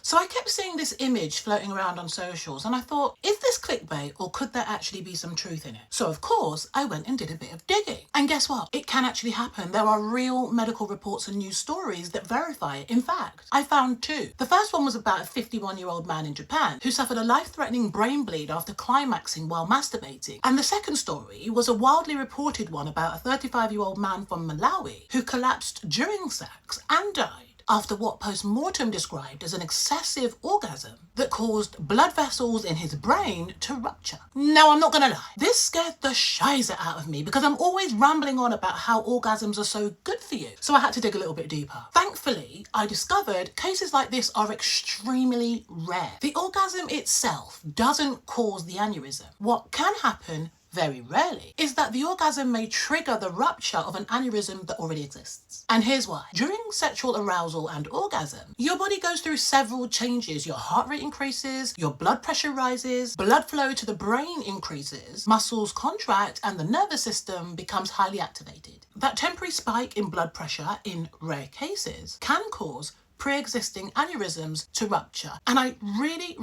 So I kept seeing this image floating around on socials and I thought, is this clickbait or could there actually be some truth in it? So of course, I went and did a bit of digging. And guess what? It can actually happen. There are real medical reports and news stories that verify it. In fact, I found two. The first one was about a 51-year-old man in Japan who suffered a life-threatening brain bleed after climaxing while masturbating. And the second story was a wildly reported one about a 35-year-old man from Malawi who collapsed during sex and died after what post-mortem described as an excessive orgasm that caused blood vessels in his brain to rupture. Now, I'm not gonna lie, this scared the shizer out of me because I'm always rambling on about how orgasms are so good for you. So I had to dig a little bit deeper. Thankfully, I discovered cases like this are extremely rare. The orgasm itself doesn't cause the aneurysm. What can happen very rarely, is that the orgasm may trigger the rupture of an aneurysm that already exists. And here's why. During sexual arousal and orgasm, your body goes through several changes. Your heart rate increases, your blood pressure rises, blood flow to the brain increases, muscles contract, and the nervous system becomes highly activated. That temporary spike in blood pressure, in rare cases, can cause pre-existing aneurysms to rupture. And I really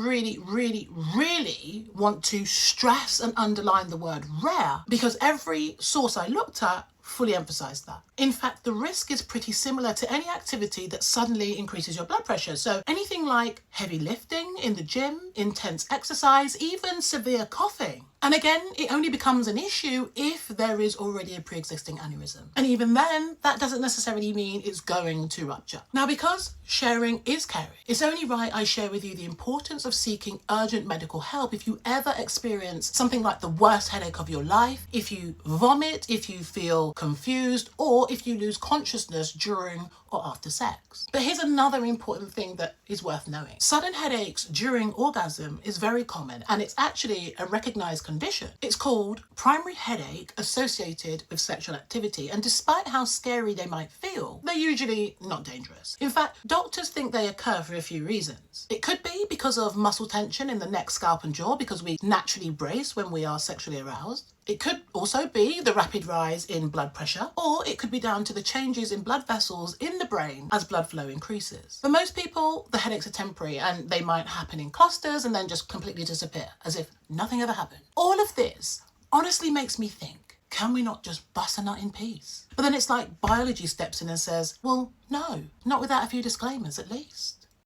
want to stress and underline the word rare because every source I looked at fully emphasized that. In fact, the risk is pretty similar to any activity that suddenly increases your blood pressure. So anything like heavy lifting in the gym, intense exercise, even severe coughing. And again, it only becomes an issue if there is already a pre-existing aneurysm. And even then, that doesn't necessarily mean it's going to rupture. Now, because sharing is caring, it's only right I share with you the importance of seeking urgent medical help if you ever experience something like the worst headache of your life, if you vomit, if you feel confused, or if you lose consciousness during or after sex. But here's another important thing that is worth knowing. Sudden headaches during orgasm is very common, and it's actually a recognized condition. It's called primary headache associated with sexual activity, and despite how scary they might feel, they're usually not dangerous. In fact, doctors think they occur for a few reasons. It could be because of muscle tension in the neck, scalp, and jaw, because we naturally brace when we are sexually aroused. It could also be the rapid rise in blood pressure, or it could be down to the changes in blood vessels in the brain as blood flow increases. For most people, the headaches are temporary and they might happen in clusters and then just completely disappear, as if nothing ever happened. All of this honestly makes me think, can we not just bust a nut in peace? But then it's like biology steps in and says, well, no, not without a few disclaimers at least.